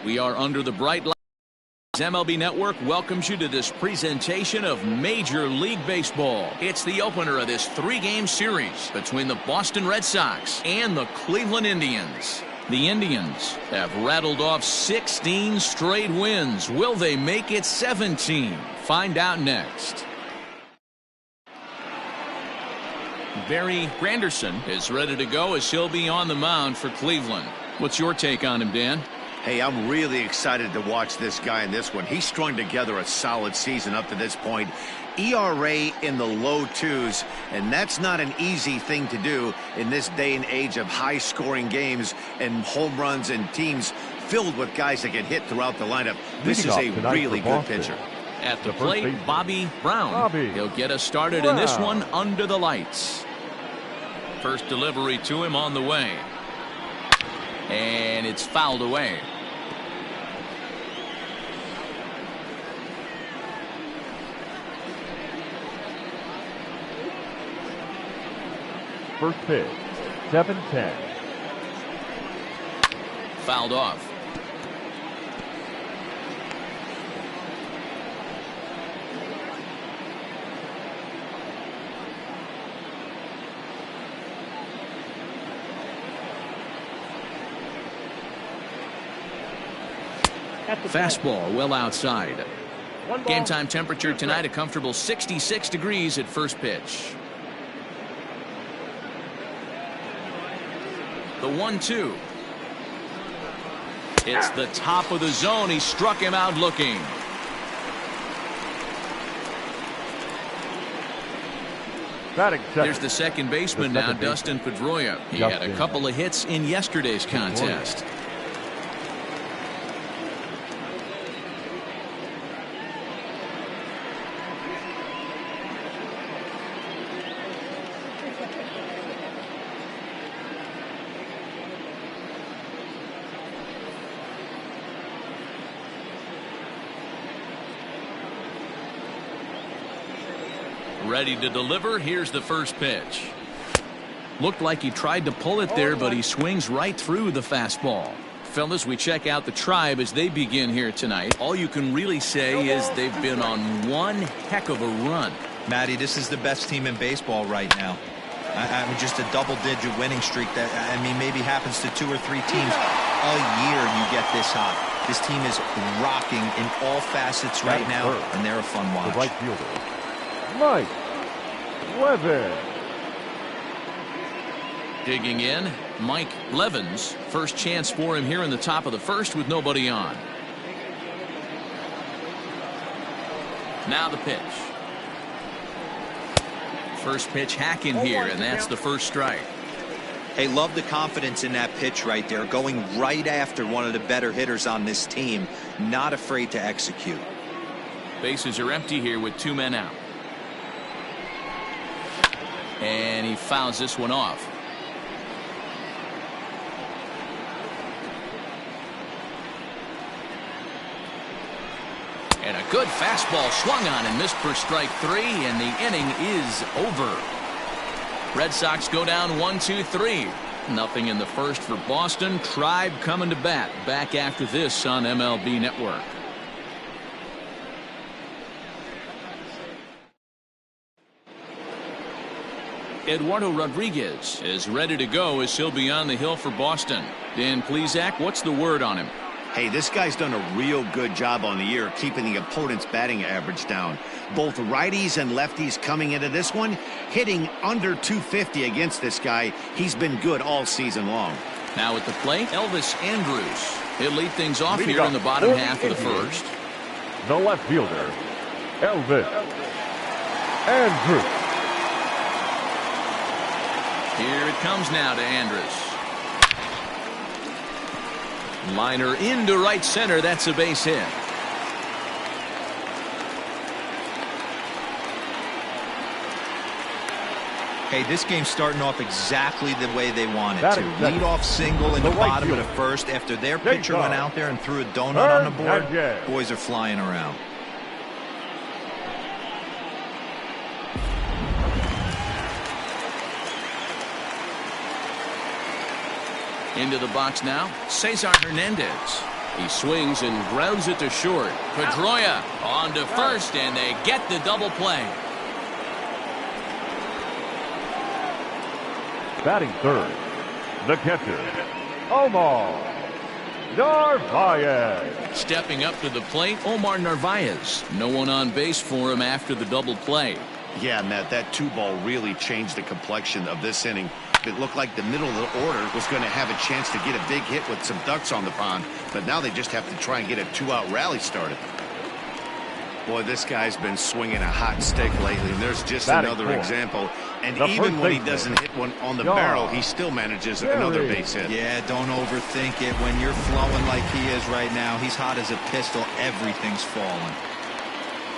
We are under the bright lights. MLB Network welcomes you to this presentation of Major League Baseball. It's the opener of this three-game series between the Boston Red Sox and the Cleveland Indians. The Indians have rattled off 16 straight wins. Will they make it 17? Find out next. Barry Granderson is ready to go as he'll be on the mound for Cleveland. What's your take on him, Dan? Hey, I'm really excited to watch this guy in this one. He's strung together a solid season up to this point. ERA in the low twos, and that's not an easy thing to do in this day and age of high-scoring games and home runs and teams filled with guys that get hit throughout the lineup. This is a really good pitcher. At the plate, Bobby Brown. He'll get us started in this one under the lights. First delivery to him on the way. And it's fouled away. First pitch, 7-10. Fouled off. Fastball well outside. Game time temperature tonight a comfortable 66 degrees at first pitch. The 1-2. It's the top of the zone. He struck him out looking. There's the second baseman now, Dustin Pedro. He had a couple of hits in yesterday's contest. Ready to deliver. Here's the first pitch. Looked like he tried to pull it there, but he swings right through the fastball. Fellas, we check out the Tribe as they begin here tonight. All you can really say is they've been on one heck of a run. Matty, this is the best team in baseball right now. I mean, just a double-digit winning streak that, I mean, maybe happens to 2 or 3 teams a year. You get this hot. This team is rocking in all facets right now, and they're a fun watch. The right fielder, Mike Levin. Digging in, Mike Levins. First chance for him here in the top of the first with nobody on. Now the pitch. First pitch hacking here, and that's the first strike. Hey, love the confidence in that pitch right there. Going right after one of the better hitters on this team. Not afraid to execute. Bases are empty here with 2 men out. And he fouls this one off. And a good fastball swung on and missed for strike 3, and the inning is over. Red Sox go down 1-2-3. Nothing in the first for Boston. Tribe coming to bat. Back after this on MLB Network. Eduardo Rodriguez is ready to go as he'll be on the hill for Boston. Dan Plesac, what's the word on him? Hey, this guy's done a real good job on the year keeping the opponent's batting average down. Both righties and lefties coming into this one, hitting under 250 against this guy. He's been good all season long. Now at the plate, Elvis Andrus. He'll lead things off here in the bottom half of the first. The left fielder, Elvis Andrus. Here it comes now to Andrus. Liner into right center. That's a base hit. Hey, this game's starting off exactly the way they want it to. Lead off single in the bottom of the first after their pitcher went out there and threw a donut on the board. Boys are flying around. Into the box now, Cesar Hernandez. He swings and grounds it to short. Pedroia on to first, and they get the double play. Batting third, the catcher, Omar Narvaez. Stepping up to the plate, Omar Narvaez. No one on base for him after the double play. Yeah, Matt, that 2-ball really changed the complexion of this inning. It looked like the middle of the order was going to have a chance to get a big hit with some ducks on the pond, but now they just have to try and get a 2-out rally started. Boy, this guy's been swinging a hot stick lately, and there's just another example. And even when he doesn't hit one on the barrel, he still manages another base hit. Yeah, don't overthink it. When you're flowing like he is right now, he's hot as a pistol. Everything's falling.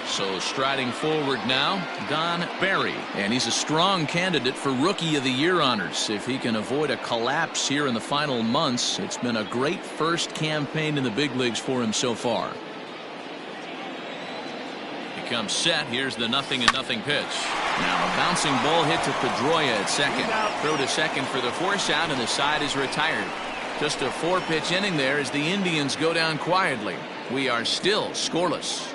So striding forward now, Don Barry. And he's a strong candidate for Rookie of the Year honors. If he can avoid a collapse here in the final months, it's been a great first campaign in the big leagues for him so far. He comes set. Here's the 0-0 pitch. Now a bouncing ball hit to Pedroia at second. Throw to second for the force out, and the side is retired. Just a 4-pitch inning there as the Indians go down quietly. We are still scoreless.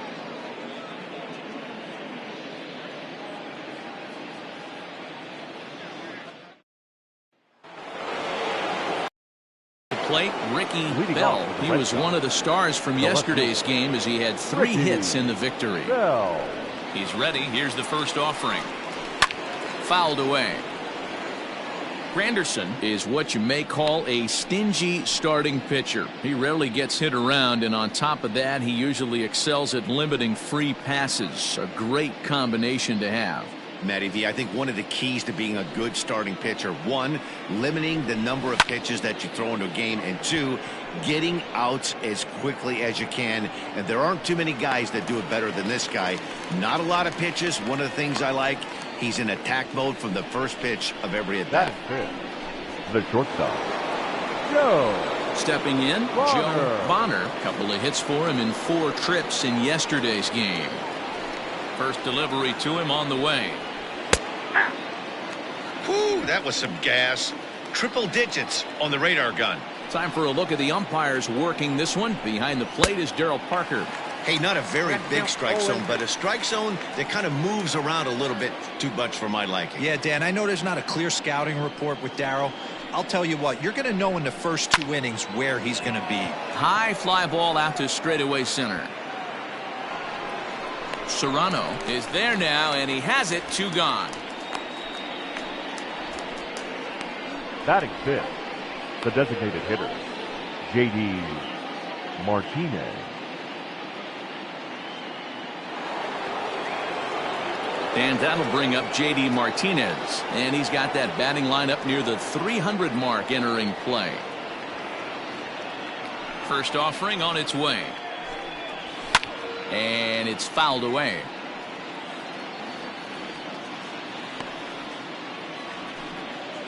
Plate, Ricky Bell. He was one of the stars from yesterday's game as he had 3 hits in the victory. He's ready. Here's the first offering. Fouled away. Granderson is what you may call a stingy starting pitcher. He rarely gets hit around, and on top of that, he usually excels at limiting free passes. A great combination to have. Matty V, I think one of the keys to being a good starting pitcher, 1, limiting the number of pitches that you throw into a game, and 2, getting outs as quickly as you can. And there aren't too many guys that do it better than this guy. Not a lot of pitches. One of the things I like, he's in attack mode from the first pitch of every at bat. The shortstop, Joe. Stepping in, Joe Bonner. Couple of hits for him in 4 trips in yesterday's game. First delivery to him on the way. Whew, that was some gas. Triple digits on the radar gun. Time for a look at the umpires working this one. Behind the plate is Darryl Parker. Hey, not a very big strike zone, but a strike zone that kind of moves around a little bit too much for my liking. Yeah, Dan, I know there's not a clear scouting report with Darryl. I'll tell you what, you're going to know in the first 2 innings where he's going to be. High fly ball out to straightaway center. Serrano is there now, and he has it. 2 gone. Batting fifth, the designated hitter, J.D. Martinez. And that'll bring up J.D. Martinez. And he's got that batting line up near the 300 mark entering play. First offering on its way. And it's fouled away.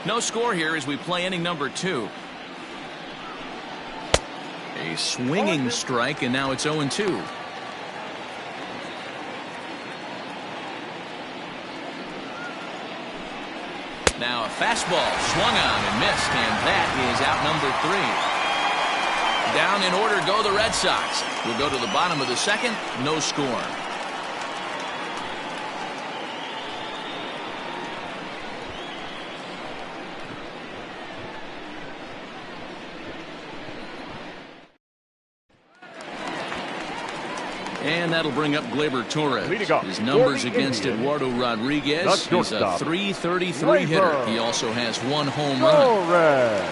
No score here as we play inning number 2. A swinging strike, and now it's 0-2. Now a fastball swung on and missed, and that is out number 3. Down in order go the Red Sox. We'll go to the bottom of the second. No score. And that'll bring up Gleyber Torres. His numbers against Eduardo Rodriguez. He's a .333 hitter. He also has 1 home run.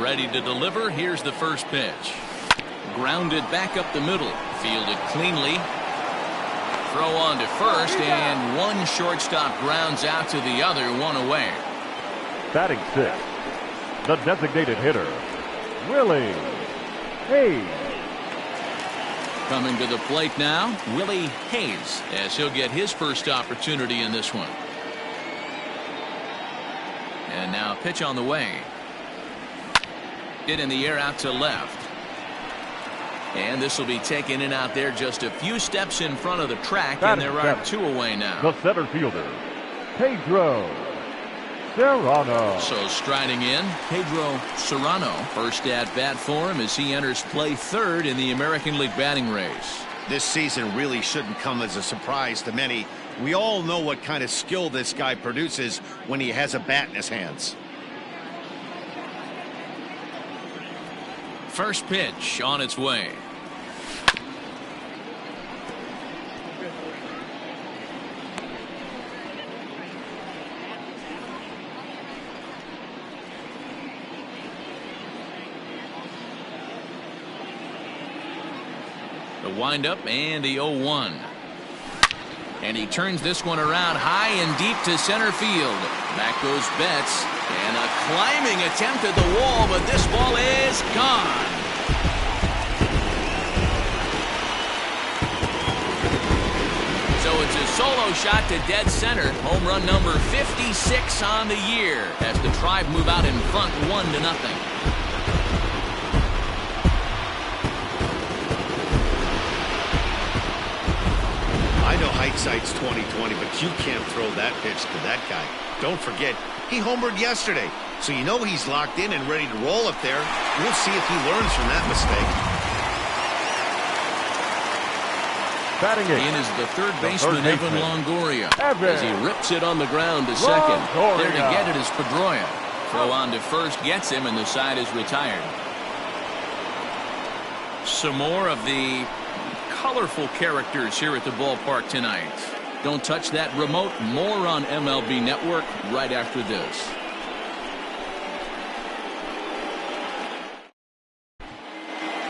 Ready to deliver. Here's the first pitch. Grounded back up the middle. Fielded cleanly. Throw on to first, and 1 shortstop grounds out to the other, 1 away. Batting sixth, the designated hitter, Willie Hayes. Coming to the plate now, Willie Hayes, as he'll get his first opportunity in this one. And now a pitch on the way. Hit in the air out to left. And this will be taken in out there just a few steps in front of the track, and there are 2 away now. The center fielder, Pedro Serrano. So striding in, Pedro Serrano. First at bat for him as he enters play third in the American League batting race. This season really shouldn't come as a surprise to many. We all know what kind of skill this guy produces when he has a bat in his hands. First pitch on its way. The windup and the 0-1. And he turns this one around high and deep to center field. Back goes Betts. And a climbing attempt at the wall, but this ball is gone. So it's a solo shot to dead center. Home run number 56 on the year as the Tribe move out in front 1-0. I know hindsight's 20/20, but you can't throw that pitch to that guy. Don't forget, he homered yesterday, so you know he's locked in and ready to roll up there. We'll see if he learns from that mistake. Batting in is the third baseman, Evan Longoria, as he rips it on the ground to second. There to get it is Pedroia. Throw on to first gets him, and the side is retired. Some more of the colorful characters here at the ballpark tonight. Don't touch that remote. More on MLB Network right after this.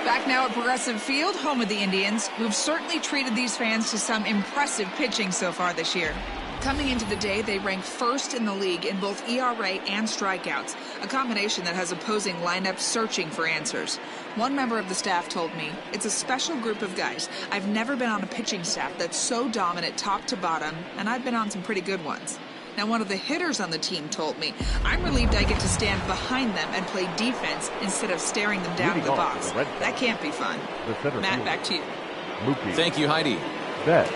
Back now at Progressive Field, home of the Indians, who've certainly treated these fans to some impressive pitching so far this year. Coming into the day, they rank first in the league in both ERA and strikeouts, a combination that has opposing lineups searching for answers. One member of the staff told me, "It's a special group of guys. I've never been on a pitching staff that's so dominant top to bottom, and I've been on some pretty good ones." Now, one of the hitters on the team told me, "I'm relieved I get to stand behind them and play defense instead of staring them down in the box. That can't be fun." Matt, back to you. Thank you, Heidi. Bet.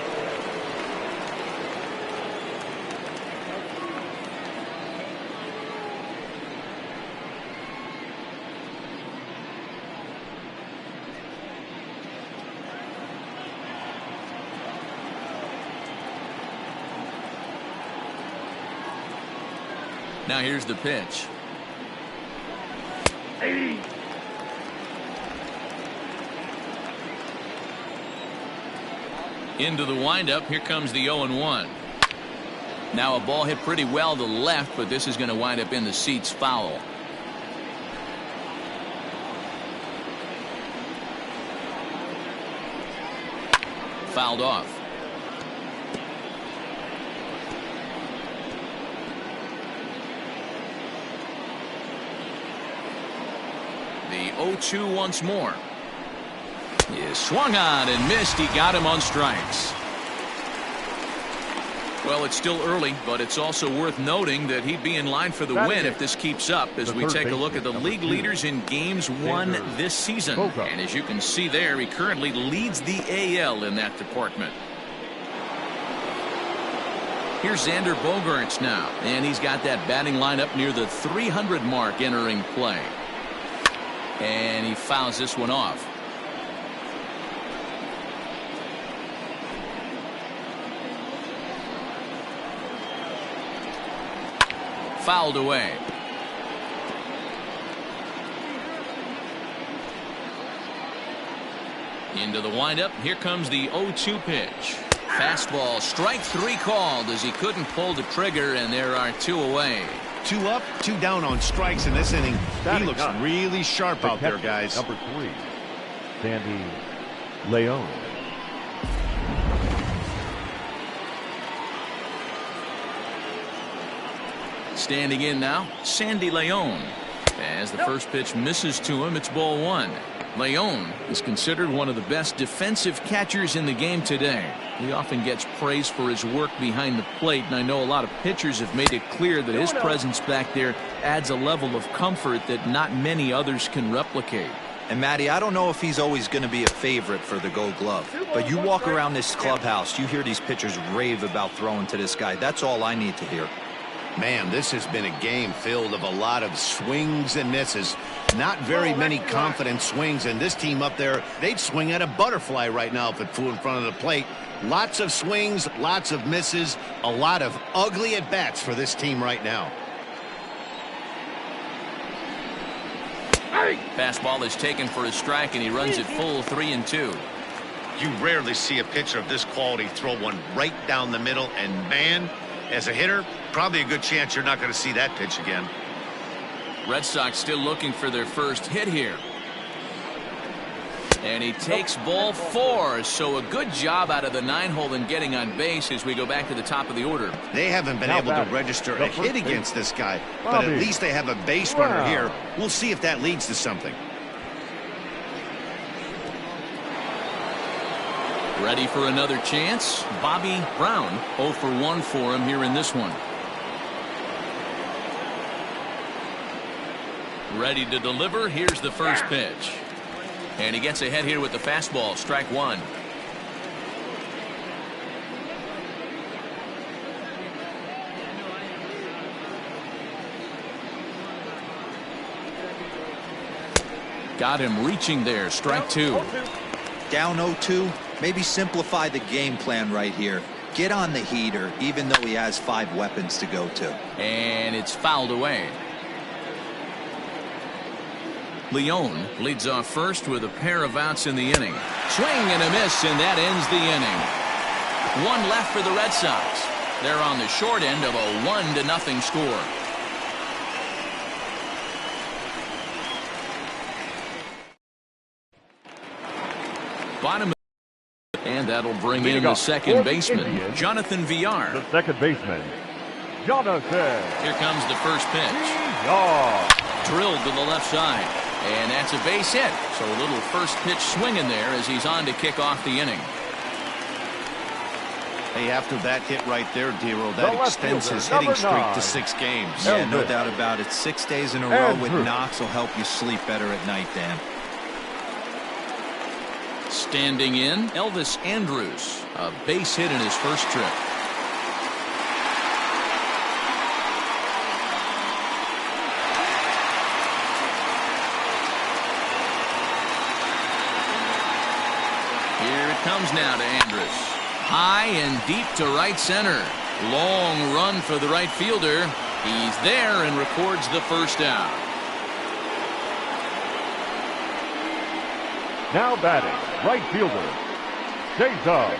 Now here's the pitch. Into the windup. Here comes the 0-1. Now a ball hit pretty well to left, but this is going to wind up in the seats foul. Fouled off. The 0-2 once more. He swung on and missed. He got him on strikes. Well, it's still early, but it's also worth noting that he'd be in line for the win if this keeps up as we take a look at the league leaders in games won this season. And as you can see there, he currently leads the AL in that department. Here's Xander Bogaerts now, and he's got that batting lineup near the 300 mark entering play. And he fouls this one off. Fouled away. Into the windup. Here comes the 0-2 pitch. Fastball, strike three called as he couldn't pull the trigger, and there are two away. 2 up, 2 down on strikes in this inning. He looks really sharp out there, guys. Number 3, Sandy Leon. Standing in now, Sandy Leon. As the first pitch misses to him, it's ball 1. Leon is considered one of the best defensive catchers in the game today. He often gets praise for his work behind the plate, and I know a lot of pitchers have made it clear that his presence back there adds a level of comfort that not many others can replicate. And Matty, I don't know if he's always going to be a favorite for the Gold Glove, but you walk around this clubhouse, you hear these pitchers rave about throwing to this guy. That's all I need to hear. Man, this has been a game filled of a lot of swings and misses. Not very many confident swings, and this team up there, they'd swing at a butterfly right now if it flew in front of the plate. Lots of swings, lots of misses, a lot of ugly at-bats for this team right now. Fastball is taken for a strike, and he runs it full 3-2. You rarely see a pitcher of this quality throw one right down the middle, and man, as a hitter, probably a good chance you're not going to see that pitch again. Red Sox still looking for their first hit here. And he takes ball 4, so a good job out of the 9-hole in getting on base as we go back to the top of the order. They haven't been able to register a hit against this guy, but at least they have a base runner here. We'll see if that leads to something. Ready for another chance? Bobby Brown, 0 for 1 for him here in this one. Ready to deliver. Here's the first pitch. And he gets ahead here with the fastball. Strike 1. Got him reaching there. Strike 2. Down 0-2. Maybe simplify the game plan right here. Get on the heater, even though he has 5 weapons to go to. And it's fouled away. Leone leads off first with a pair of outs in the inning. Swing and a miss, and that ends the inning. 1 left for the Red Sox. They're on the short end of a 1-0 score. Bottom, and that'll bring in the second baseman, Jonathan Villar. The second baseman, Jonathan. Here comes the first pitch. Drilled to the left side. And that's a base hit. So a little first pitch swing in there as he's on to kick off the inning. Hey, after that hit right there, Dero, that extends his hitting streak to 6 games. Yeah, no doubt about it. 6 days in a row with knocks will help you sleep better at night, Dan. Standing in, Elvis Andrus. A base hit in his first trip. Comes now to Andrus. High and deep to right center. Long run for the right fielder. He's there and records the first out. Now batting, right fielder, Cesar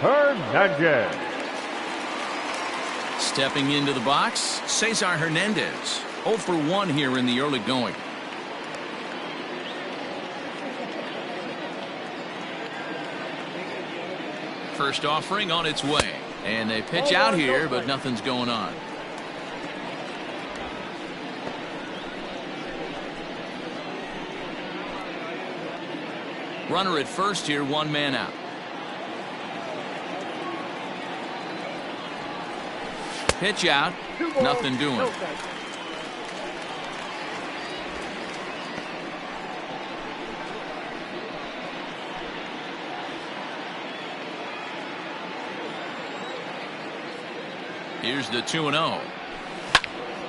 Hernandez. Stepping into the box, Cesar Hernandez. 0 for 1 here in the early going. First offering on its way, and they pitch out here, but nothing's going on. Runner at first here, 1 man out. Pitch out, nothing doing. Here's the 2-0.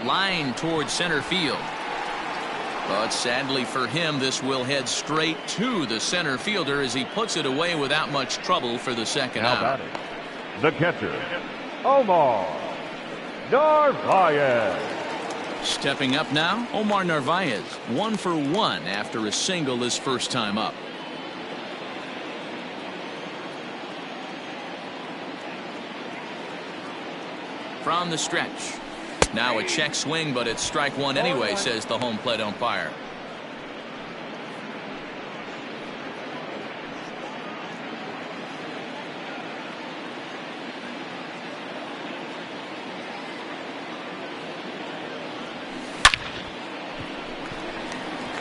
Line towards center field. But sadly for him, this will head straight to the center fielder as he puts it away without much trouble for the second out. How about it? The catcher, Omar Narvaez. Stepping up now, Omar Narvaez. 1 for 1 after a single his first time up. From the stretch. Now a check swing, but it's strike 1 anyway, says the home plate umpire.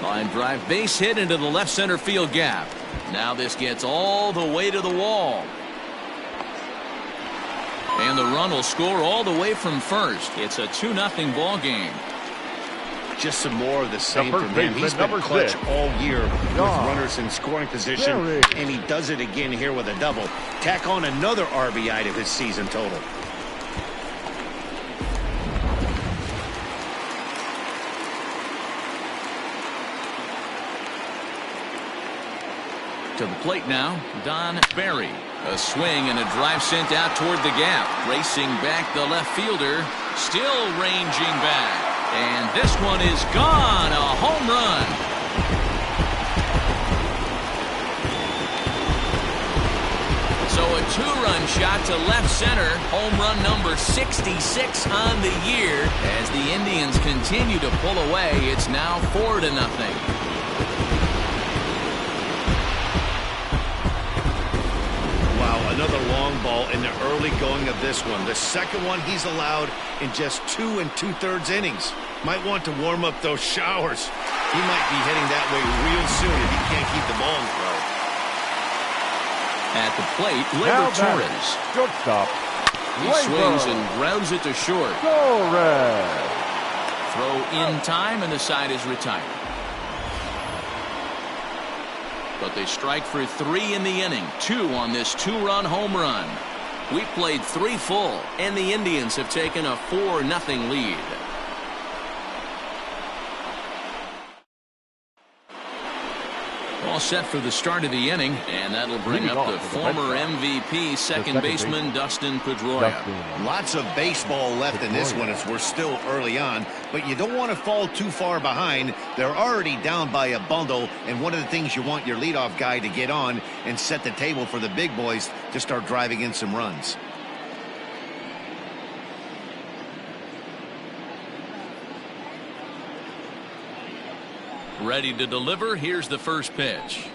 Line drive base hit into the left center field gap. Now this gets all the way to the wall. And the run will score all the way from first. It's a 2-0 ball game. Just some more of the same from him. He's been clutch all year with runners in scoring position, and he does it again here with a double. Tack on another RBI to his season total. To the plate now, Don Barry. A swing and a drive sent out toward the gap. Racing back the left fielder. Still ranging back. And this one is gone. A home run. So a two-run shot to left center. Home run number 66 on the year. As the Indians continue to pull away, it's now 4-0. Another long ball in the early going of this one. The second one he's allowed in just 2 2/3 innings. Might want to warm up those showers. He might be heading that way real soon if he can't keep the ball in throw. At the plate, Torres. Shortstop. He swings and grounds it to short. Torres. Throw in time, and the side is retired. But they strike for 3 in the inning. 2 on this 2-run home run. We played 3 full, and the Indians have taken a 4-0 lead. All set for the start of the inning, and that'll bring up the former MVP second baseman Dustin Pedro. Lots of baseball left in this one as we're still early on, but you don't want to fall too far behind. They're already down by a bundle, and one of the things you want your leadoff guy to get on and set the table for the big boys to start driving in some runs. Ready to deliver. Here's the first pitch.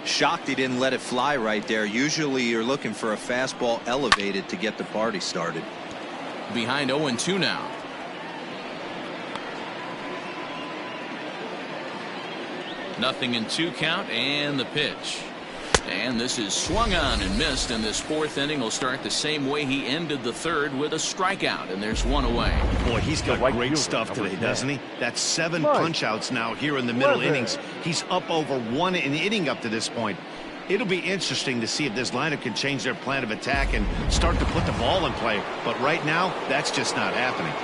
Shocked he didn't let it fly right there. Usually you're looking for a fastball elevated to get the party started. Behind 0-2 now. Nothing in 2 count, and the pitch. And this is swung on and missed, and this 4th inning will start the same way he ended the 3rd, with a strikeout, and there's 1 away. Boy, he's got great stuff today, doesn't he? That's 7 punch-outs now here in the middle innings. He's up over 1 an inning up to this point. It'll be interesting to see if this lineup can change their plan of attack and start to put the ball in play. But right now, that's just not happening.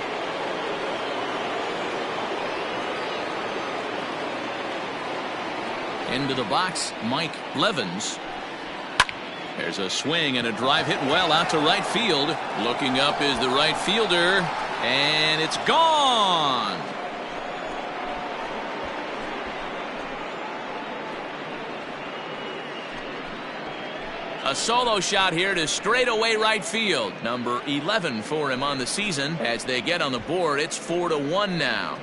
Into the box, Mike Levins. There's a swing and a drive hit well out to right field. Looking up is the right fielder, and it's gone. A solo shot here to straightaway right field. Number 11 for him on the season. As they get on the board, it's 4-1 now.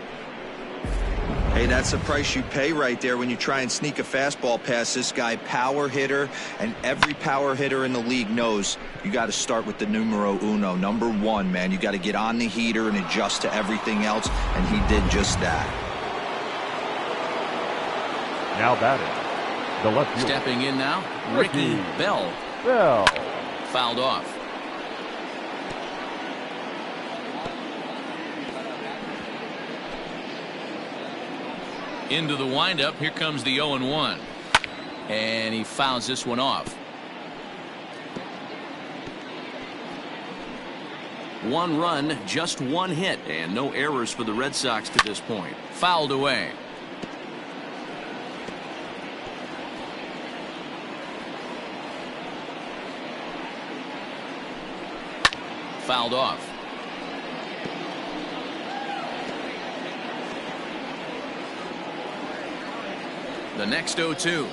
Hey, that's the price you pay right there when you try and sneak a fastball past this guy. Power hitter, and every power hitter in the league knows you got to start with the numero uno, number 1, man. You got to get on the heater and adjust to everything else, and he did just that. Now batting, the left fielder. Stepping in now, Ricky Bell. Fouled off. Into the windup. Here comes the 0-1. And he fouls this one off. 1 run, just 1 hit, and no errors for the Red Sox to this point. Fouled away. Fouled off. The next 0-2.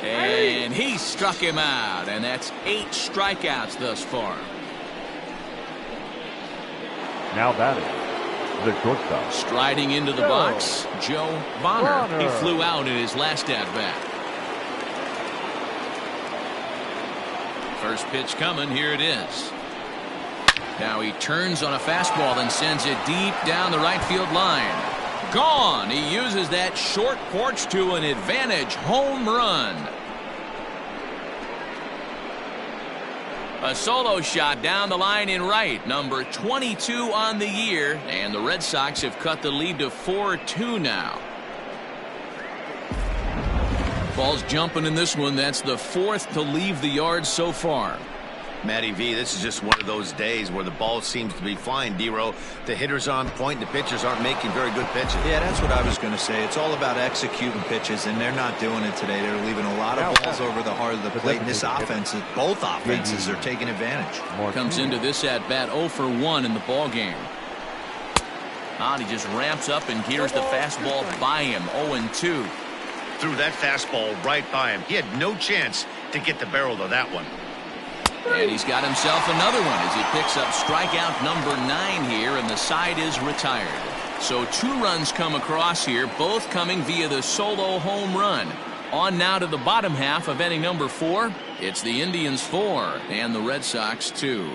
And he struck him out, and that's 8 strikeouts thus far. Now batting, the shortstop. Striding into the box, Joe Bonner. He flew out in his last at-bat. First pitch coming. Here it is. Now he turns on a fastball and sends it deep down the right field line. Gone. He uses that short porch to an advantage home run. A solo shot down the line in right. Number 22 on the year. And the Red Sox have cut the lead to 4-2 now. Ball's jumping in this one. That's the 4th to leave the yard so far. Matty V, this is just one of those days where the ball seems to be flying, D-Row. The hitter's on point, and the pitchers aren't making very good pitches. Yeah, that's what I was going to say. It's all about executing pitches, and they're not doing it today. They're leaving a lot of balls over the heart of the plate, and this offense, both offenses are taking advantage. Comes into this at-bat 0 for 1 in the ball game. He just ramps up and gears the fastball by him. 0-2. Threw that fastball right by him. He had no chance to get the barrel to that one. And he's got himself another one as he picks up strikeout number 9 here, and the side is retired. So 2 runs come across here, both coming via the solo home run. On now to the bottom half of inning number 4. It's the Indians 4 and the Red Sox 2.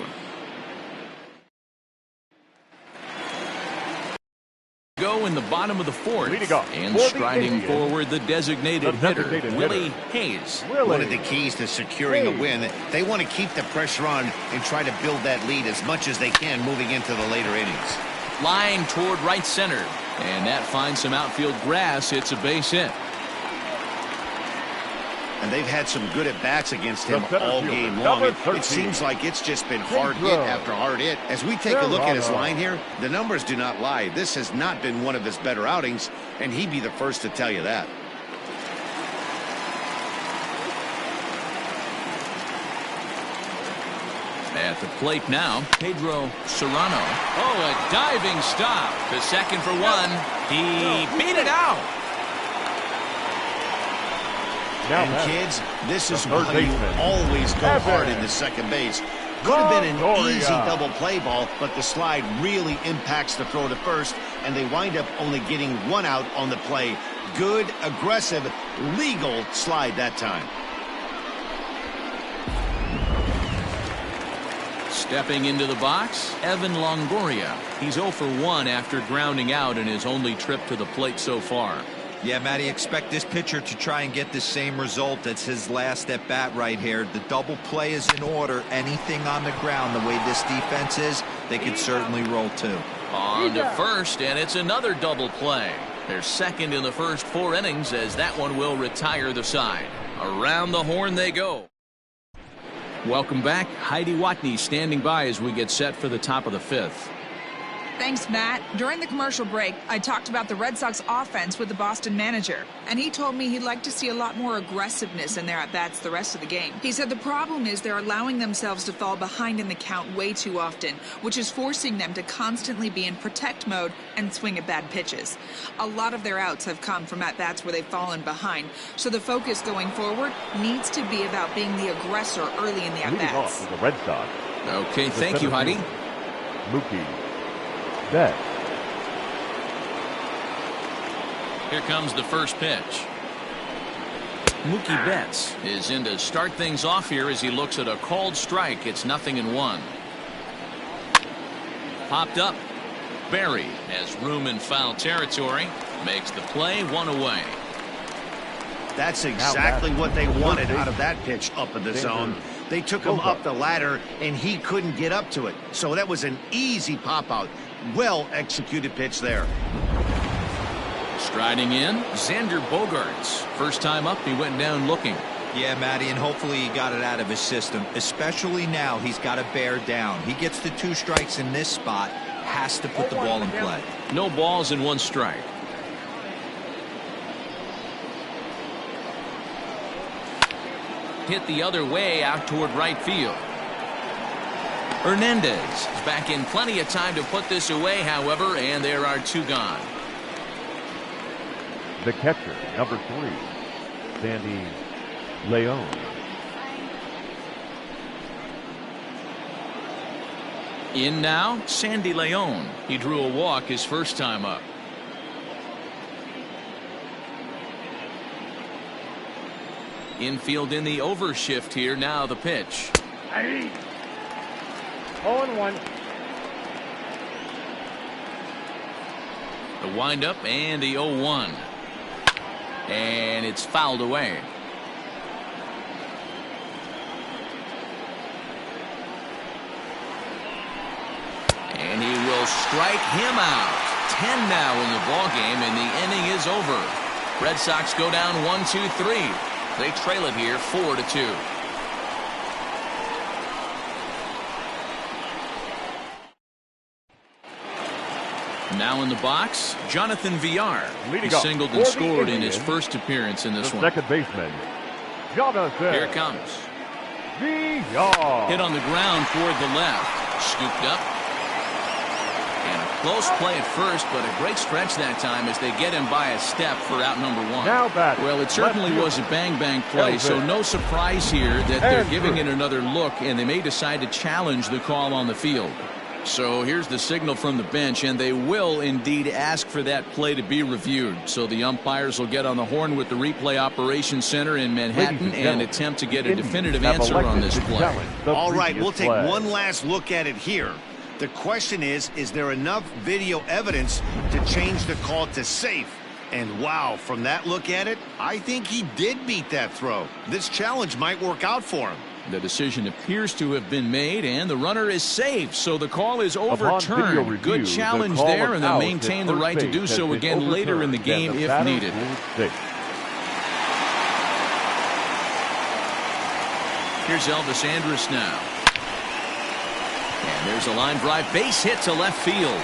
Go in the bottom of the 4th, and striding forward the designated hitter, Willie Hayes. One of the keys to securing a win, they want to keep the pressure on and try to build that lead as much as they can moving into the later innings. Line toward right center, and that finds some outfield grass. It's a base hit. And they've had some good at-bats against him all game long. It seems like it's just been hard hit after hard hit. As we take a look at his line here, the numbers do not lie. This has not been one of his better outings, and he'd be the first to tell you that. At the plate now, Pedro Serrano. Oh, a diving stop. The second for 1. He beat it out. And kids, this is why you always go hard into second base. Could have been an easy double play ball, but the slide really impacts the throw to first, and they wind up only getting 1 out on the play. Good, aggressive, legal slide that time. Stepping into the box, Evan Longoria. He's 0 for 1 after grounding out in his only trip to the plate so far. Yeah, Matty, expect this pitcher to try and get the same result. That's his last at bat right here. The double play is in order. Anything on the ground, the way this defense is, they could certainly roll 2. On to first, and it's another double play. They're second in the first 4 innings as that one will retire the side. Around the horn they go. Welcome back. Heidi Watney standing by as we get set for the top of the 5th. Thanks, Matt. During the commercial break, I talked about the Red Sox offense with the Boston manager, and he told me he'd like to see a lot more aggressiveness in their at-bats the rest of the game. He said the problem is they're allowing themselves to fall behind in the count way too often, which is forcing them to constantly be in protect mode and swing at bad pitches. A lot of their outs have come from at-bats where they've fallen behind, so the focus going forward needs to be about being the aggressor early in the at-bats. The Red Sox. Okay, thank you, Heidi. Mookie Betts. Here comes the first pitch. Mookie Betts is in to start things off here as he looks at a called strike. It's 0-1. Popped up. Barry has room in foul territory. Makes the play, 1 away. That's exactly what they wanted out of that pitch up in the zone. They took him up the ladder, and he couldn't get up to it. So that was an easy pop-out. Well-executed pitch there. Striding in, Xander Bogaerts. First time up, he went down looking. Yeah, Matty, and hopefully he got it out of his system. Especially now, he's got to bear down. He gets the 2 strikes in this spot, has to put the ball in play. No balls and 1 strike. Hit the other way out toward right field. Hernandez is back in plenty of time to put this away, however, and there are 2 gone. The catcher, number 3, Sandy Leon. In now, Sandy Leon. He drew a walk his first time up. Infield in the overshift here. Now the pitch. 0-1. The windup and the 0-1. And it's fouled away. And he will strike him out. 10 now in the ballgame, and the inning is over. Red Sox go down 1-2-3. They trail it here 4-2. Now in the box, Jonathan Villar. Leading He up singled for and the scored in his Indians, first appearance in this the one. second baseman, Jonathan Here it comes. Villar. Hit on the ground toward the left. Scooped up. And a close play at first, but a great stretch that time as they get him by a step for out number one. Now batting. Well, it certainly was a bang-bang play, so no surprise here that they're giving it another look, and they may decide to challenge the call on the field. So here's the signal from the bench, and they will indeed ask for that play to be reviewed. So the umpires will get on the horn with the replay operations center in Manhattan and attempt to get a definitive answer on this play. All right, we'll take one last look at it here. The question is there enough video evidence to change the call to safe? And wow, from that look at it, I think he did beat that throw. This challenge might work out for him. The decision appears to have been made, and the runner is safe, so the call is overturned. Review, good challenge there, and they'll maintain the right to do so again later in the game if needed. Here's Elvis Andrus now. And there's a line drive base hit to left field.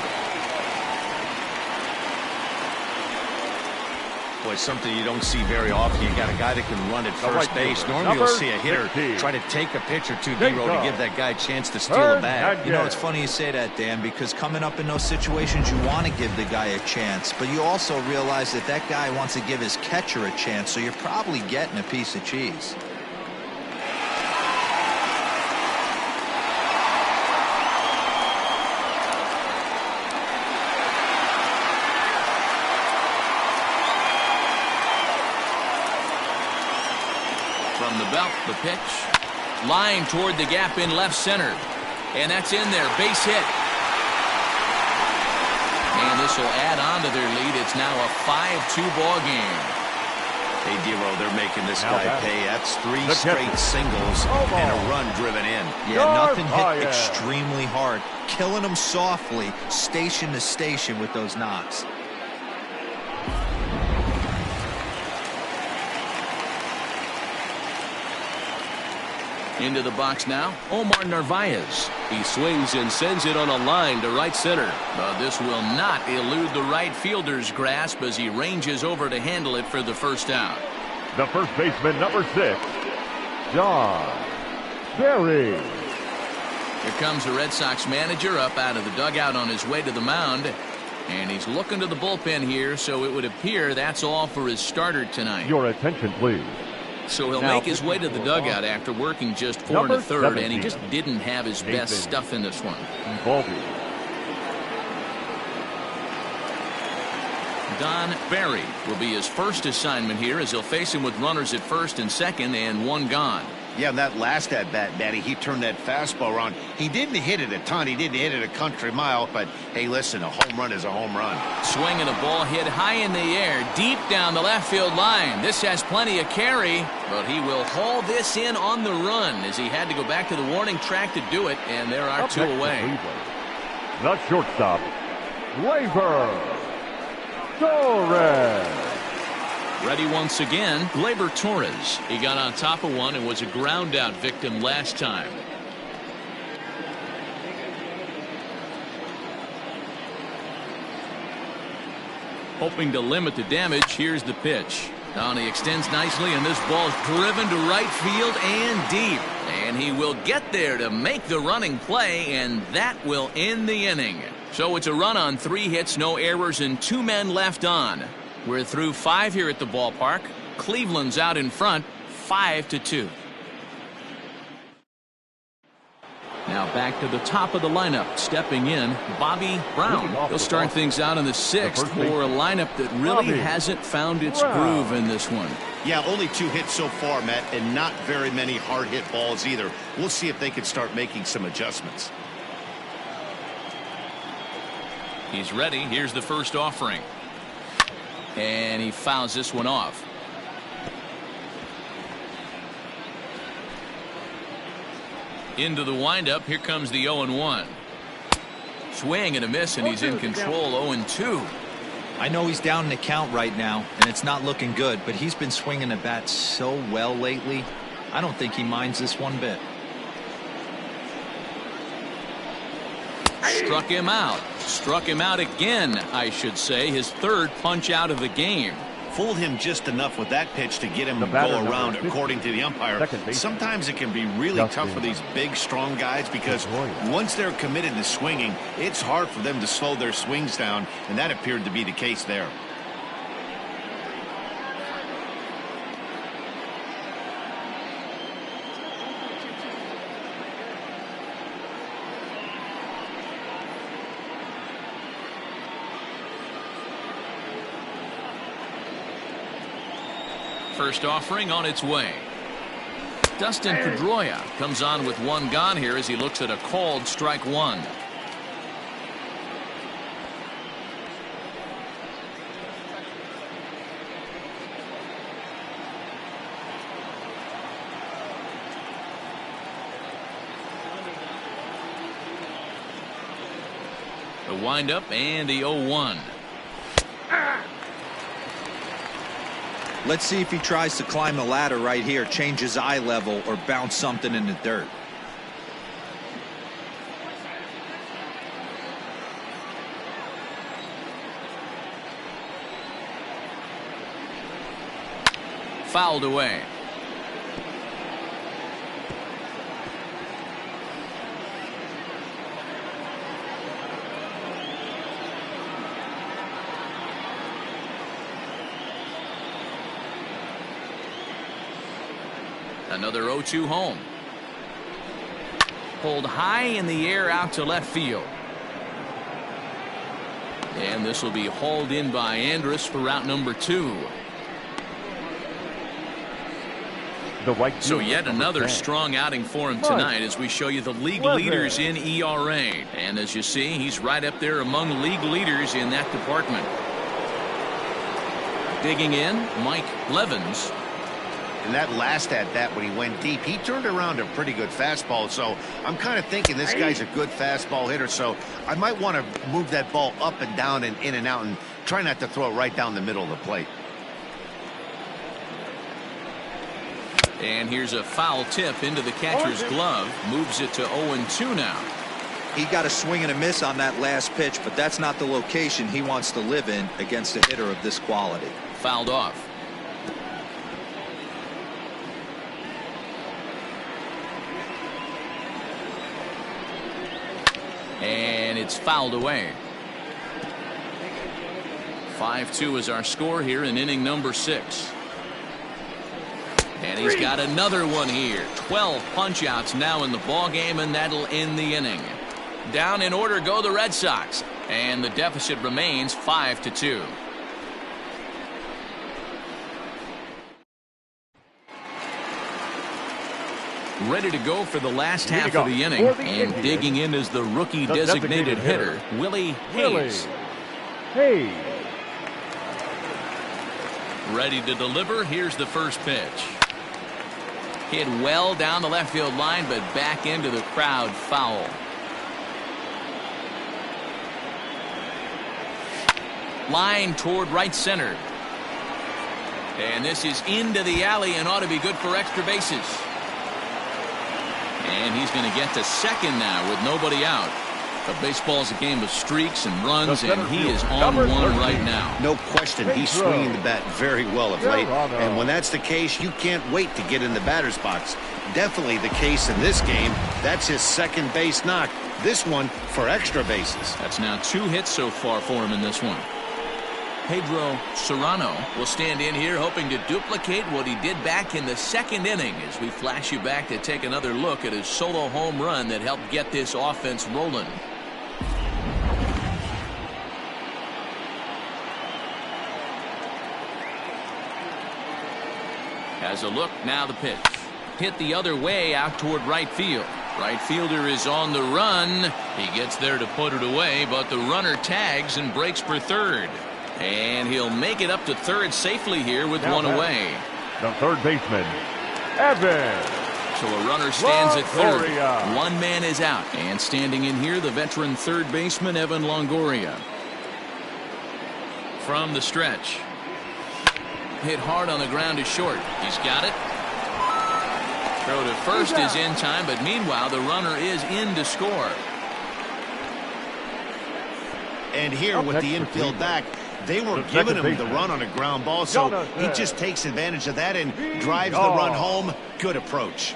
Boy, something you don't see very often. You got a guy that can run at first base. Normally you'll see a hitter try to take a pitch or two, D-roll, to give that guy a chance to steal a bag. You know, it's funny you say that, Dan, because coming up in those situations, you want to give the guy a chance, but you also realize that that guy wants to give his catcher a chance, so you're probably getting a piece of cheese. From the belt, the pitch. Line toward the gap in left center. And that's in there. Base hit. And this will add on to their lead. It's now a 5-2 ball game. Hey, D-roll, they're making this guy pay. That's 3 straight singles and a run driven in. Yeah, nothing hit extremely hard. Killing them softly, station to station with those knocks. Into the box now, Omar Narvaez. He swings and sends it on a line to right center. But this will not elude the right fielder's grasp as he ranges over to handle it for the first out. The first baseman, number 6, John Berry. Here comes the Red Sox manager up out of the dugout on his way to the mound. And he's looking to the bullpen here, so it would appear that's all for his starter tonight. Your attention, please. So he'll make his way to the dugout after working just 4 1/3, and he just didn't have his best stuff in this one. Don Barry will be his first assignment here as he'll face him with runners at first and second and 1 gone. Yeah, and that last at-bat, Matty, he turned that fastball around. He didn't hit it a ton. He didn't hit it a country mile. But, hey, listen, a home run is a home run. Swinging a ball hit high in the air, deep down the left field line. This has plenty of carry, but he will haul this in on the run as he had to go back to the warning track to do it, and there are 2 away. The shortstop, Gleyber Torres. Ready once again, Gleyber Torres. He got on top of one and was a ground out victim last time. Hoping to limit the damage, here's the pitch. Now he extends nicely, and this ball is driven to right field and deep. And he will get there to make the running play, and that will end the inning. So it's a run on 3 hits, no errors, and 2 men left on. We're through 5 here at the ballpark. Cleveland's out in front, 5-2. Now back to the top of the lineup. Stepping in, Bobby Brown. He'll start things out in the 6th for a lineup that really hasn't found its groove in this one. Yeah, only 2 hits so far, Matt, and not very many hard hit balls either. We'll see if they can start making some adjustments. He's ready. Here's the first offering. And he fouls this one off. Into the windup. Here comes the 0-1. Swing and a miss, and he's in control. 0-2. I know he's down in the count right now, and it's not looking good, but he's been swinging the bat so well lately. I don't think he minds this one bit. Struck him out. Struck him out again, I should say. His third punch out of the game. Fooled him just enough with that pitch to get him to go around, according to the umpire. Sometimes it can be really tough for these big, strong guys because once they're committed to swinging, it's hard for them to slow their swings down, and that appeared to be the case there. First offering on its way. Dustin Pedro comes on with one gone here as he looks at a called strike one. The windup and the 0-1. Let's see if he tries to climb the ladder right here, change his eye level, or bounce something in the dirt. Fouled away. Another 0-2 home. Pulled high in the air out to left field. And this will be hauled in by Andrus for route number 2. So yet another strong outing for him tonight as we show you the league leaders in ERA. And as you see, he's right up there among league leaders in that department. Digging in, Mike Levens. And that last at-bat when he went deep, he turned around a pretty good fastball. So I'm kind of thinking this guy's a good fastball hitter. So I might want to move that ball up and down and in and out and try not to throw it right down the middle of the plate. And here's a foul tip into the catcher's glove. Moves it to 0-2 now. He got a swing and a miss on that last pitch, but that's not the location he wants to live in against a hitter of this quality. Fouled off. And it's fouled away. 5-2 is our score here in inning number 6. And he's got another one here. 12 punch-outs now in the ball game, and that'll end the inning. Down in order go the Red Sox, and the deficit remains 5-2. Ready to go for the last half of the inning, and digging in is the rookie designated hitter, Willie Hayes. Ready to deliver. Here's the first pitch. Hit well down the left field line, but back into the crowd, foul. Line toward right center. And this is into the alley and ought to be good for extra bases. And he's going to get to second now with nobody out. But baseball's a game of streaks and runs, and he is on one right now. No question, he's swinging the bat very well of late. And when that's the case, you can't wait to get in the batter's box. Definitely the case in this game. That's his second base knock. This one for extra bases. That's now 2 hits so far for him in this one. Pedro Serrano will stand in here hoping to duplicate what he did back in the second inning as we flash you back to take another look at his solo home run that helped get this offense rolling. Has a look, now the pitch. Hit the other way out toward right field. Right fielder is on the run. He gets there to put it away, but the runner tags and breaks for third. And he'll make it up to third safely here with one away. The third baseman, Evan. So a runner stands at third. One man is out. And standing in here, the veteran third baseman, Evan Longoria. From the stretch. Hit hard on the ground to short. He's got it. Throw to first is in time, but meanwhile, the runner is in to score. And here with the infield back, they were giving him the run on a ground ball, so he just takes advantage of that and drives the run home. Good approach.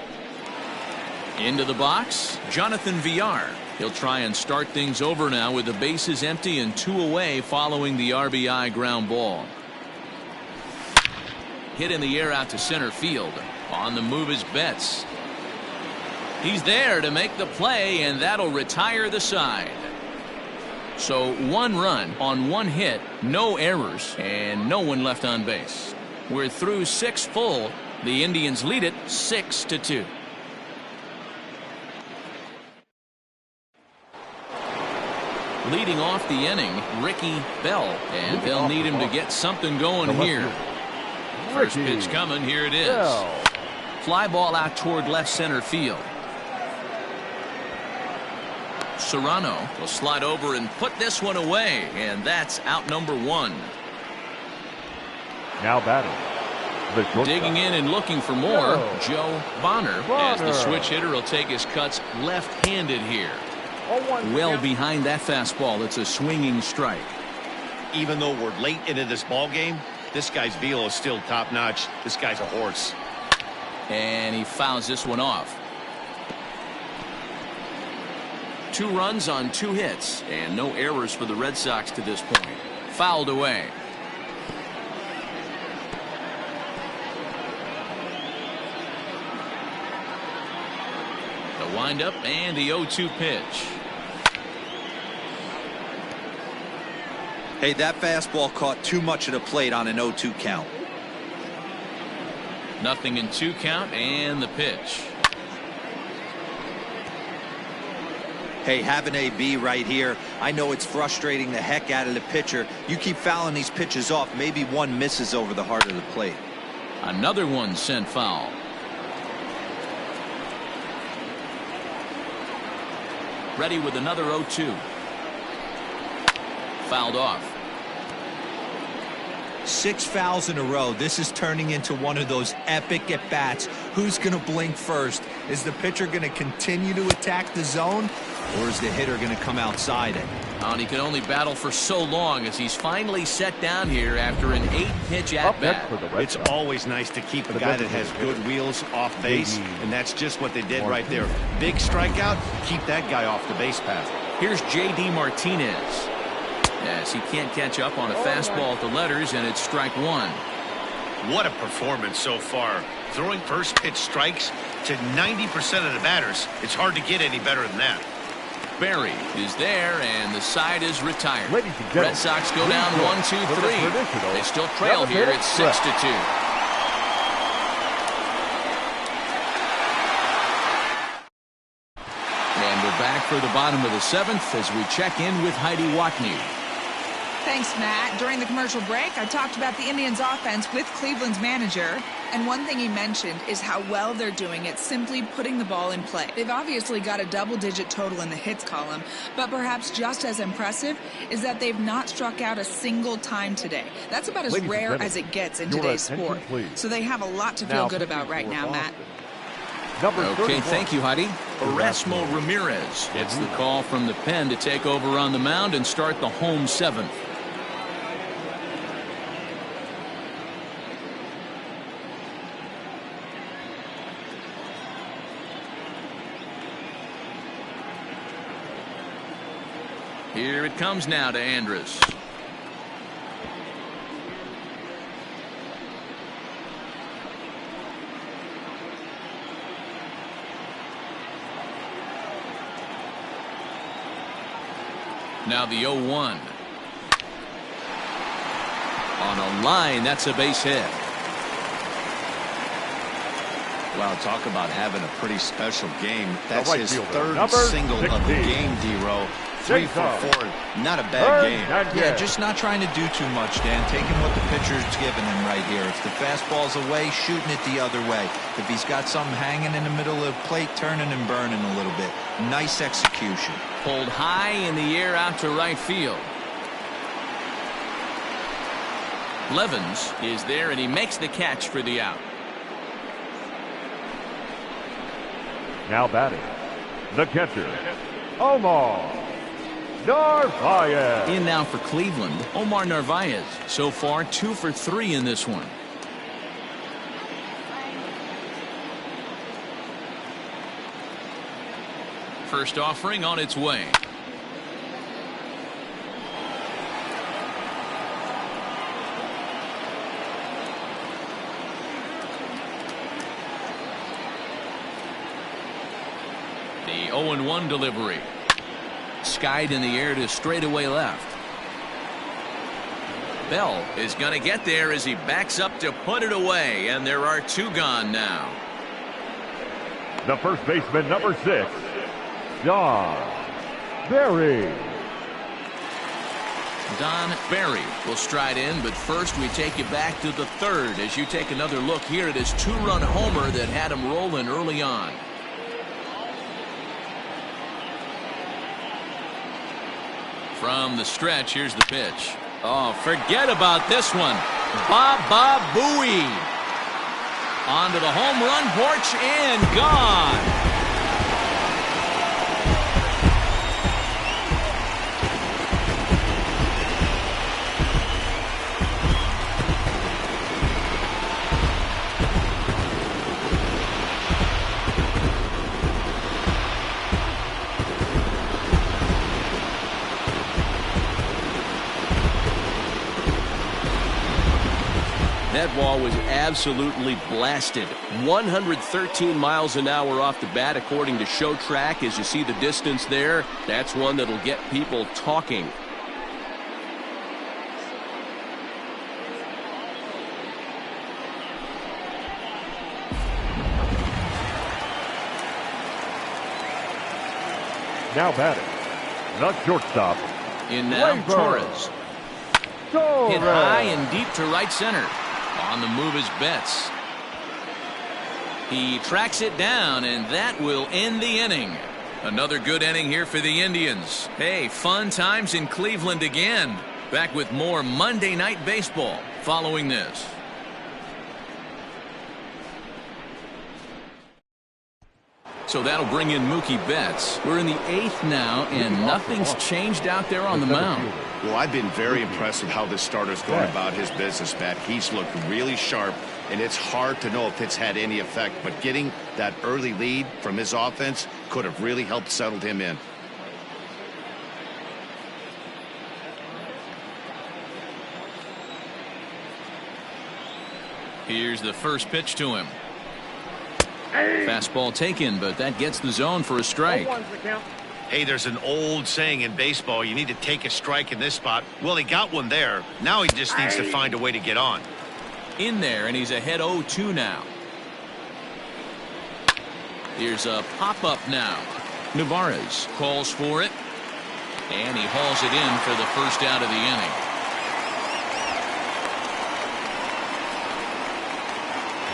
Into the box, Jonathan Villar. He'll try and start things over now with the bases empty and 2 away following the RBI ground ball. Hit in the air out to center field. On the move is Betts. He's there to make the play, and that'll retire the side. So 1 run on 1 hit, no errors, and no one left on base. We're through 6 full. The Indians lead it 6-2. Leading off the inning, Ricky Bell, and they'll need him to get something going here. First pitch coming, here it is. Fly ball out toward left center field. Serrano will slide over and put this one away, and that's out number 1. Now batting. Digging in and looking for more, Joe Bonner, as the switch hitter will take his cuts left-handed here. Well behind that fastball. It's a swinging strike. Even though we're late into this ball game, this guy's velo is still top-notch. This guy's a horse. And he fouls this one off. 2 runs on 2 hits, and no errors for the Red Sox to this point. Fouled away. The windup and the 0-2 pitch. Hey, that fastball caught too much of the plate on an 0-2 count. Nothing in 2 count, and the pitch. Hey, having AB right here, I know it's frustrating the heck out of the pitcher. You keep fouling these pitches off, maybe one misses over the heart of the plate. Another one sent foul. Ready with another 0-2. Fouled off. 6 fouls in a row. This is turning into one of those epic at-bats. Who's going to blink first? Is the pitcher going to continue to attack the zone, or is the hitter going to come outside it? And he can only battle for so long as he's finally set down here after an 8-pitch at-bat. It's always nice to keep a guy that has good wheels off base, and that's just what they did right there. Big strikeout, keep that guy off the base path. Here's J.D. Martinez. As he can't catch up on a fastball at the letters, and it's strike 1. What a performance so far. Throwing first pitch strikes to 90% of the batters. It's hard to get any better than that. Berry is there, and the side is retired. Red Sox go down 1-2-3. They still trail here. It's 6-2. And we're back for the bottom of the 7th as we check in with Heidi Watney. Thanks, Matt. During the commercial break, I talked about the Indians' offense with Cleveland's manager. And one thing he mentioned is how well they're doing at simply putting the ball in play. They've obviously got a double-digit total in the hits column, but perhaps just as impressive is that they've not struck out a single time today. That's about as rare as it gets in today's sport. So they have a lot to feel good about right now, Matt. Okay, thank you, Heidi. Erasmo Ramirez gets the call from the pen to take over on the mound and start the home 7th. Here it comes now to Andrus. Now the 0-1. On a line, that's a base hit. Wow, talk about having a pretty special game. That's his 3rd single of the game, D-Row. 3 for 4. Not a bad game. Yeah, just not trying to do too much, Dan. Taking what the pitcher's giving him right here. If the fastball's away, shooting it the other way. If he's got something hanging in the middle of the plate, turning and burning a little bit. Nice execution. Pulled high in the air out to right field. Levens is there, and he makes the catch for the out. Now batting, the catcher, Omar Narvaez. In now for Cleveland, Omar Narvaez. So far, 2 for 3 in this one. First offering on its way. The 0-1 delivery. Skied in the air to straightaway left. Bell is going to get there as he backs up to put it away, and there are 2 gone now. The first baseman, number 6, Don Barry. Don Barry will stride in, but first we take you back to the 3rd as you take another look here at his 2-run homer that had him rolling early on. From the stretch, here's the pitch. Oh, forget about this one. Baba Booey. Onto the home run porch and gone. That ball was absolutely blasted. 113 miles an hour off the bat, according to Show Track. As you see the distance there, that's one that'll get people talking. Now batting, the shortstop. In now, Labor. Torres. Hit high and deep to right center. On the move is Betts. He tracks it down, and that will end the inning. Another good inning here for the Indians. Hey, fun times in Cleveland again. Back with more Monday Night Baseball following this. So that'll bring in Mookie Betts. We're in the 8th now, and nothing's changed out there on the mound. Well, I've been very impressed with how this starter's going about his business, Matt. He's looked really sharp, and it's hard to know if it's had any effect, but getting that early lead from his offense could have really helped settle him in. Here's the first pitch to him. Fastball taken, but that gets the zone for a strike. Hey, there's an old saying in baseball, you need to take a strike in this spot. Well, he got one there. Now he just needs to find a way to get on. In there, and he's ahead 0-2 now. Here's a pop-up now. Narvaez calls for it, and he hauls it in for the first out of the inning.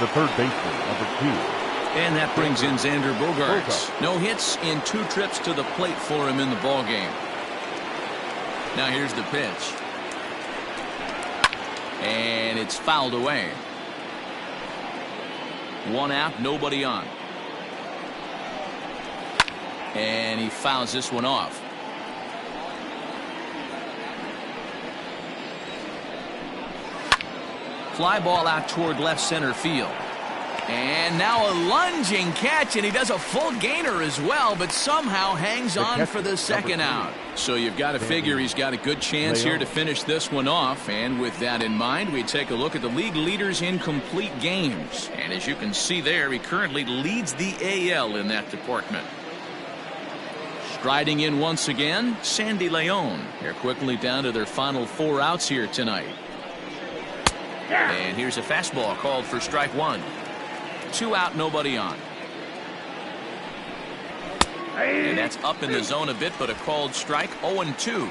The third baseman, number 2. And that brings in Xander Bogaerts. No hits in 2 trips to the plate for him in the ballgame. Now here's the pitch. And it's fouled away. 1 out, nobody on. And he fouls this one off. Fly ball out toward left center field. And now a lunging catch, and he does a full gainer as well, but somehow hangs on for the second out. So you've got to figure he's got a good chance here to finish this one off. And with that in mind, we take a look at the league leaders in complete games. And as you can see there, he currently leads the AL in that department. Striding in once again, Sandy Leon. They're quickly down to their final 4 outs here tonight. And here's a fastball called for strike 1. 2 out, nobody on. And that's up in the zone a bit, but a called strike. 0-2.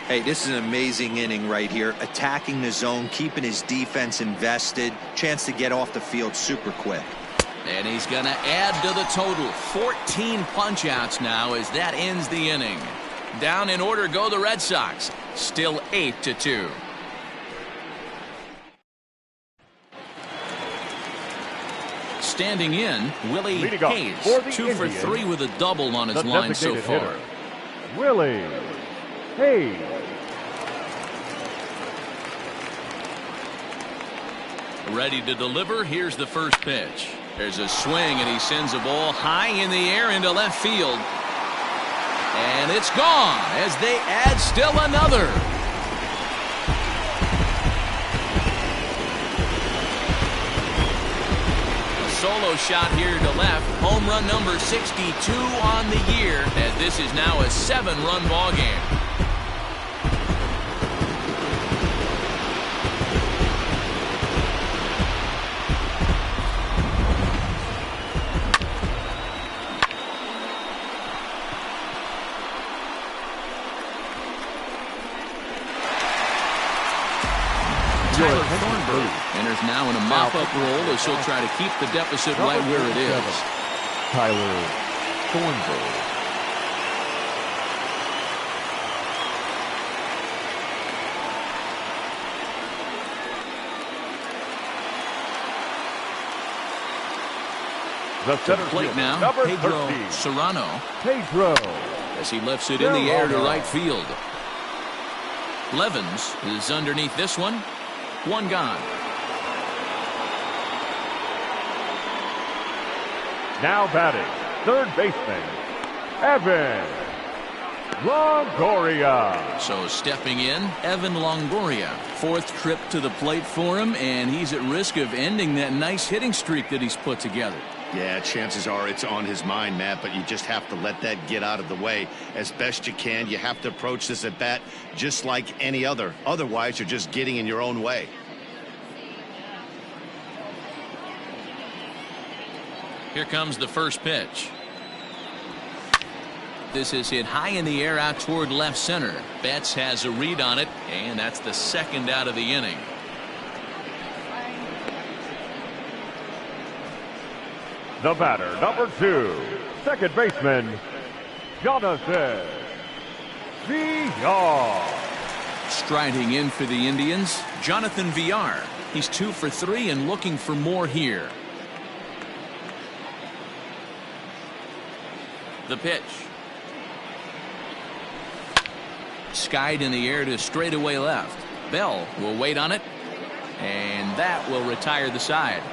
Hey, this is an amazing inning right here. Attacking the zone, keeping his defense invested. Chance to get off the field super quick. And he's going to add to the total. 14 punch-outs now as that ends the inning. Down in order go the Red Sox. Still 8-2. Standing in, Willie Hayes, 2 for 3 with a double on his line so far. Willie Hey. Ready to deliver. Here's the first pitch. There's a swing, and he sends a ball high in the air into left field. And it's gone as they add still another. A solo shot here to left. Home run number 62 on the year, as this is now a 7-run ball game. Enters now in a mop-up role as he'll try to keep the deficit right where it is. Tyler Thornburg. The center plate now, number Pedro 13. Serrano. Pedro. As he lifts it in the air to right field. Levens is underneath this one. One gone. Now batting, third baseman, Evan Longoria. So stepping in, Evan Longoria. Fourth trip to the plate for him, and he's at risk of ending that nice hitting streak that he's put together. Yeah, chances are it's on his mind, Matt, but you just have to let that get out of the way as best you can. You have to approach this at bat just like any other. Otherwise, you're just getting in your own way. Here comes the first pitch. This is hit high in the air out toward left center. Betts has a read on it, and that's the second out of the inning. The batter, number 2, second baseman, Jonathan Villar. Striding in for the Indians, Jonathan Villar. He's 2 for 3 and looking for more here. The pitch. Skied in the air to straightaway left. Bell will wait on it, and that will retire the side.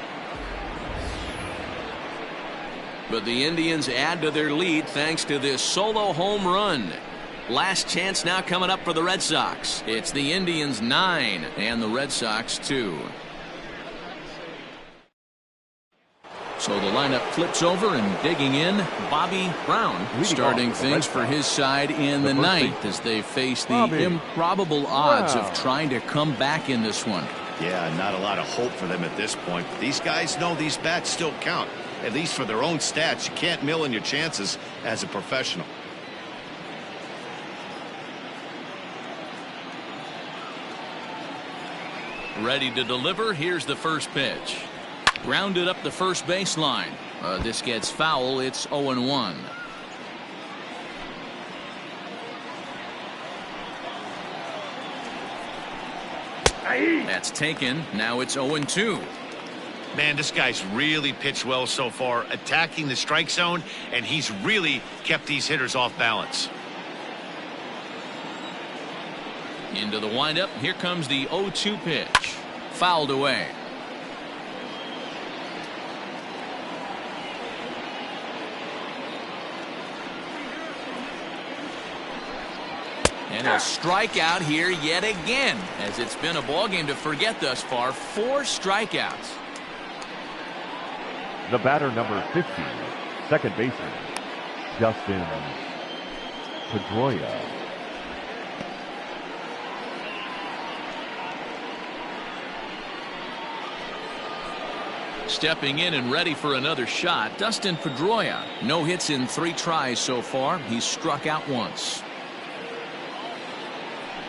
But the Indians add to their lead thanks to this solo home run. Last chance now coming up for the Red Sox. It's the Indians 9 and the Red Sox 2. So the lineup flips over, and digging in, Bobby Brown, starting things for his side in the ninth as they face the improbable odds of trying to come back in this one. Yeah, not a lot of hope for them at this point. These guys know these bats still count. At least for their own stats. You can't mill in your chances as a professional. Ready to deliver. Here's the first pitch. Grounded up the first baseline. This gets foul. It's 0-1. That's taken. Now it's 0-2. Man, this guy's really pitched well so far, attacking the strike zone, and he's really kept these hitters off balance. Into the windup. Here comes the 0-2 pitch. Fouled away. And a strikeout here yet again, as it's been a ball game to forget thus far. 4 strikeouts. The batter, number 50, second baseman, Dustin Pedro. Stepping in and ready for another shot, Dustin Pedro. No hits in 3 tries so far. He's struck out once.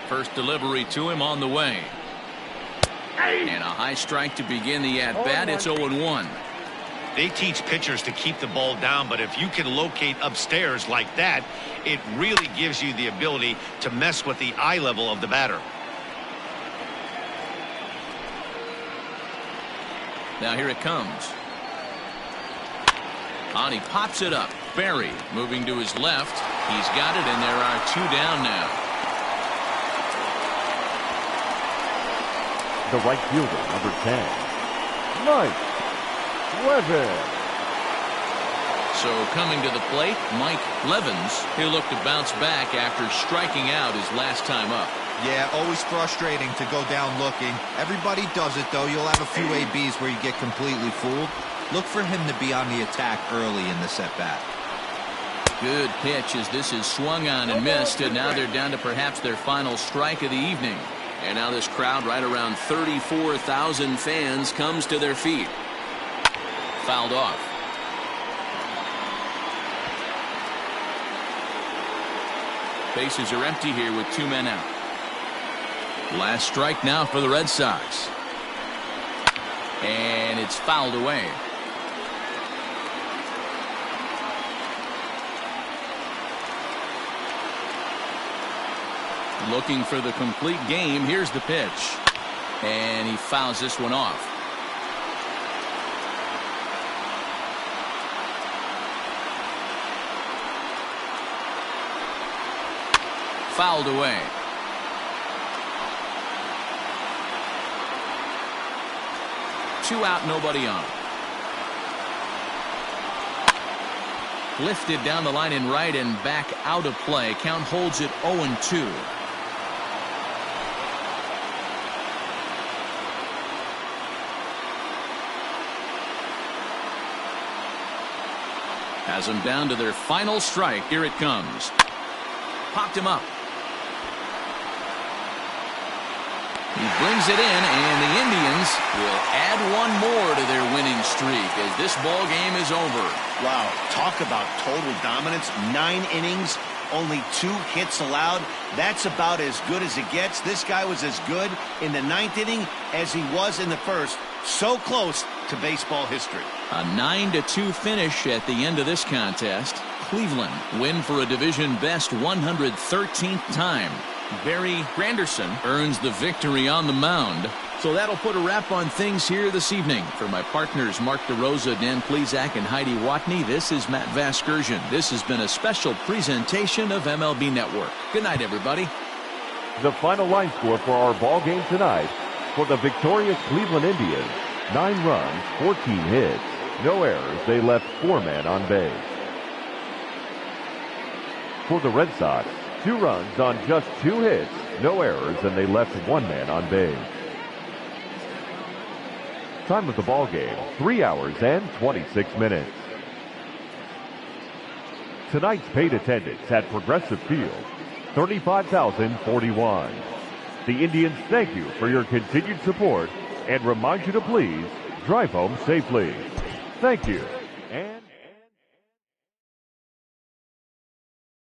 First delivery to him on the way. And a high strike to begin the at-bat. It's 0-1. They teach pitchers to keep the ball down, but if you can locate upstairs like that, it really gives you the ability to mess with the eye level of the batter. Now here it comes. On, he pops it up. Barry moving to his left. He's got it, and there are 2 down now. The right fielder, number 10, Mike Levin. So coming to the plate, Mike Levins. He'll look to bounce back after striking out his last time up. Yeah, always frustrating to go down looking. Everybody does it, though. You'll have a few ABs where you get completely fooled. Look for him to be on the attack early in this at-bat. Good pitch as this is swung on and missed, and now they're down to perhaps their final strike of the evening. And now this crowd, right around 34,000 fans, comes to their feet. Fouled off. Bases are empty here with 2 men out. Last strike now for the Red Sox. And it's fouled away. Looking for the complete game. Here's the pitch. And he fouls this one off. Fouled away. Two out, nobody on. Lifted down the line in right and back out of play. Count holds it 0-2. Has them down to their final strike. Here it comes. Popped him up. He brings it in, and the Indians will add one more to their winning streak as this ball game is over. Wow, talk about total dominance. 9 innings, only 2 hits allowed. That's about as good as it gets. This guy was as good in the 9th inning as he was in the 1st. So close to baseball history. A 9-2 finish at the end of this contest. Cleveland win for a division best 113th time. Barry Granderson earns the victory on the mound. So that'll put a wrap on things here this evening. For my partners Mark DeRosa, Dan Plezak, and Heidi Watney, this is Matt Vasgersian. This has been a special presentation of MLB Network. Good night, everybody. The final line score for our ball game tonight: for the victorious Cleveland Indians, 9 runs, 14 hits, no errors. They left 4 men on base. For the Red Sox, 2 runs on just 2 hits, no errors, and they left 1 man on base. Time of the ball game, 3 hours and 26 minutes. Tonight's paid attendance at Progressive Field, 35,041. The Indians thank you for your continued support and remind you to please drive home safely. Thank you.